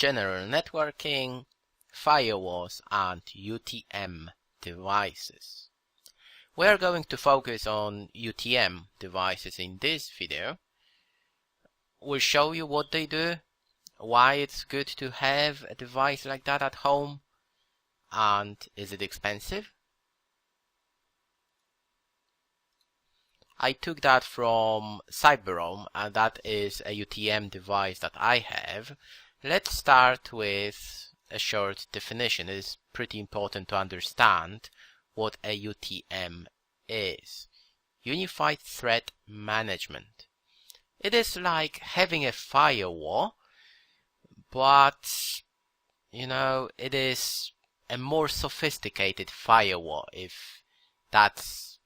general networking, firewalls and UTM devices. We are going to focus on UTM devices in this video. We'll show you what they do, why it's good to have a device like that at home, and is it expensive? I took that from CyberRoam, and that is a UTM device that I have. Let's start with a short definition. It is pretty important to understand what a UTM is. Unified Threat Management. It is like having a firewall, but it is a more sophisticated firewall, if that's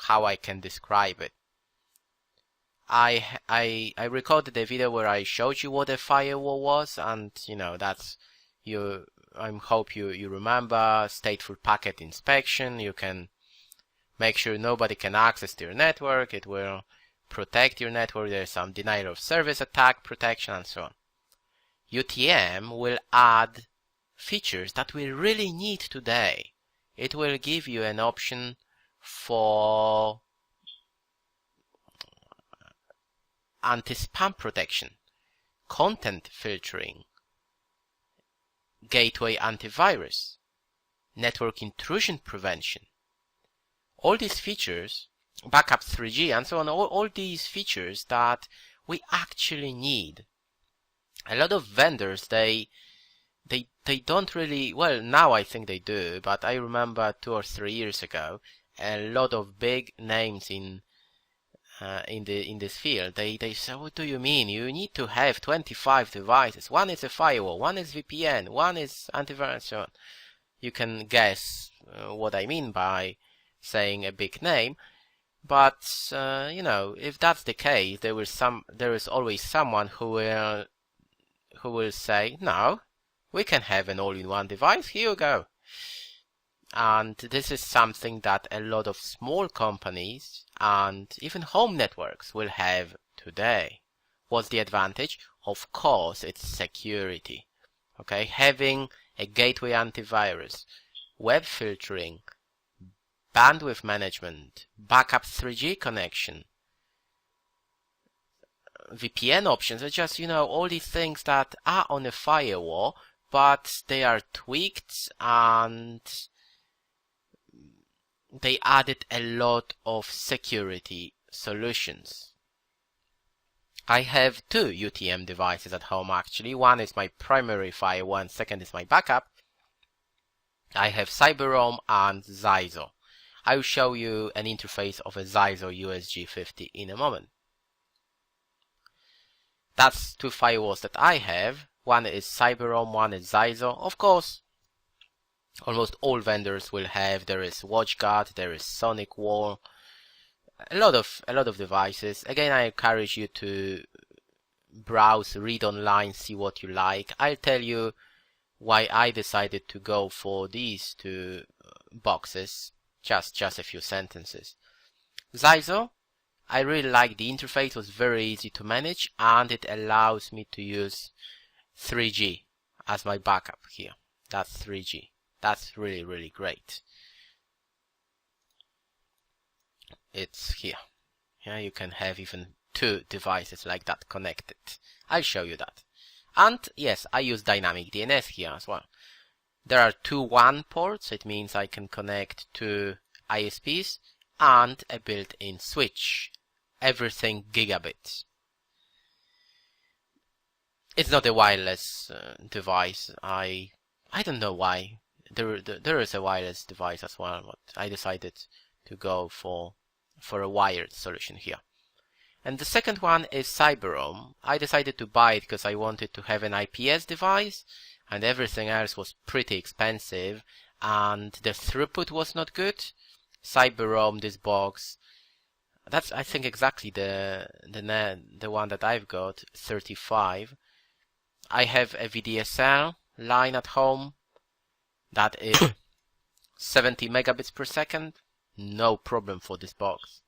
how I can describe it. I recorded a video where I showed you what a firewall was, and I hope you remember stateful packet inspection. You can make sure nobody can access to your network. It will protect your network. There's some denial of service attack protection and so on. UTM will add features that we really need today. It will give you an option for anti-spam protection, content filtering, gateway antivirus, network intrusion prevention. All these features, backup 3G and so on, all these features that we actually need. A lot of vendors, they don't really, well, now I think they do, but I remember 2 or 3 years ago, a lot of big names in this field, they say, what do you mean? You need to have 25 devices. One is a firewall, one is VPN, one is antivirus, and so on. You can guess what I mean by saying a big name, but if that's the case, there is always someone who will say, no, we can have an all-in-one device. Here you go. And this is something that a lot of small companies and even home networks will have today. What's the advantage? Of course, it's security. Okay, having a gateway antivirus, web filtering, bandwidth management, backup 3G connection, VPN options are just, all these things that are on a firewall, but they are tweaked and they added a lot of security solutions. I have 2 UTM devices at home actually. One is my primary firewall and second is my backup. I have CyberRoam and Zyzo. I will show you an interface of a Zyzo USG50 in a moment. That's 2 firewalls that I have. One is CyberRoam, one is Zyzo. Of course, almost all vendors will have. There is WatchGuard, there is Sonic Wall, a lot of devices. Again, I encourage you to browse, read online, see what you like. I'll tell you why I decided to go for these 2 boxes. Just a few sentences. Zyzo, I really like the interface. It was very easy to manage, and it allows me to use 3G as my backup here. That's 3G. That's really, really great. It's here. Yeah, you can have even 2 devices like that connected. I'll show you that. And yes, I use dynamic DNS here as well. There are 2 WAN ports. It means I can connect to ISPs and a built-in switch. Everything gigabit. It's not a wireless device. I don't know why. There is a wireless device as well, but I decided to go for a wired solution here. And the second one is CyberRoam. I decided to buy it because I wanted to have an IPS device, and everything else was pretty expensive, and the throughput was not good. CyberRoam, this box, that's I think exactly the one that I've got, 35. I have a VDSL line at home that is 70 megabits per second. No problem for this box.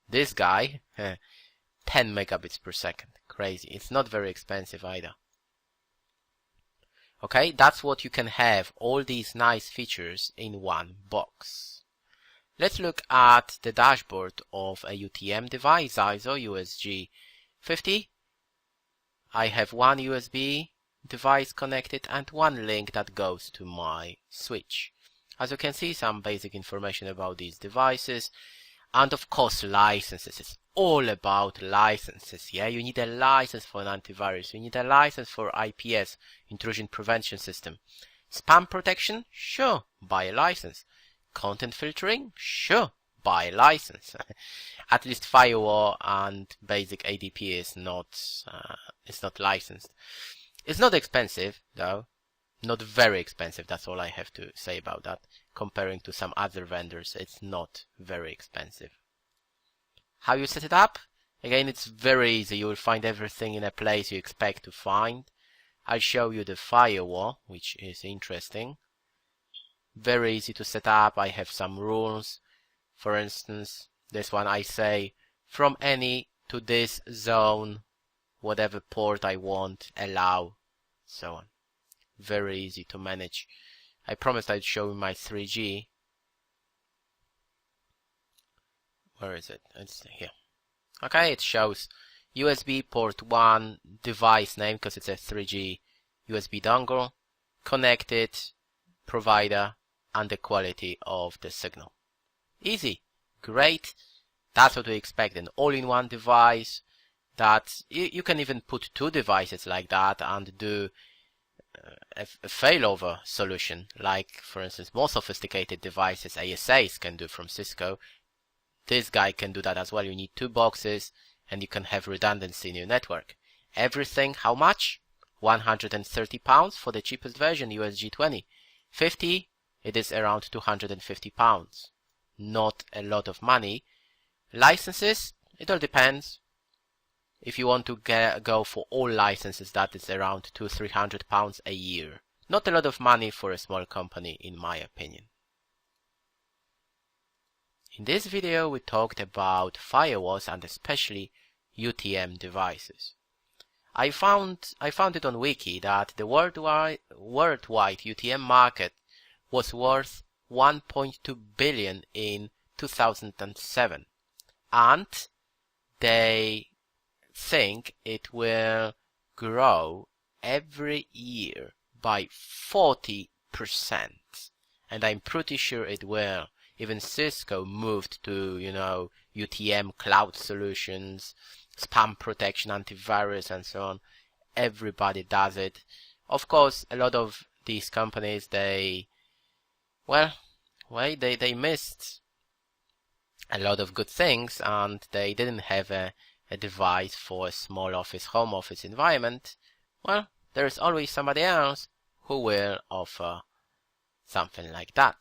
This guy, 10 megabits per second. Crazy. It's not very expensive either. Okay, that's what you can have, all these nice features in one box. Let's look at the dashboard of a UTM device, ISO USG 50. I have one USB device connected and one link that goes to my switch. As you can see, some basic information about these devices, and of course licenses. It's all about licenses. Yeah, you need a license for an antivirus, you need a license for IPS, intrusion prevention system. Spam protection, sure, buy a license. Content filtering, sure, buy a license. At least firewall and basic ADP is not licensed. It's not expensive though, not very expensive. That's all I have to say about that. Comparing to some other vendors, it's not very expensive. How you set it up? Again, it's very easy. You will find everything in a place you expect to find. I'll show you the firewall, which is interesting. Very easy to set up. I have some rules. For instance, this one I say from any to this zone, whatever port I want, allow, so on. Very easy to manage. I promised I'd show you my 3G. Where is it? It's here. Okay, it shows USB port 1, device name because it's a 3G USB dongle, connected, provider, and the quality of the signal. Easy, great. That's what we expect, an all-in-one device. That you can even put two devices like that and do a failover solution, like for instance more sophisticated devices ASAs can do from Cisco. This guy can do that as well. You need two boxes and you can have redundancy in your network. Everything, how much? £130 for the cheapest version, USG 20. 50, it is around £250. Not a lot of money. Licenses, it all depends. If you want to go for all licenses, that is around £200-300 a year. Not a lot of money for a small company, in my opinion. In this video, we talked about firewalls and especially UTM devices. I found it on Wiki that the worldwide UTM market was worth 1.2 billion in 2007, and they think it will grow every year by 40%, and I'm pretty sure it will. Even Cisco moved to, UTM cloud solutions, spam protection, antivirus, and so on. Everybody does it. Of course, a lot of these companies, they missed a lot of good things, and they didn't have a device for a small office, home office environment. Well, there is always somebody else who will offer something like that.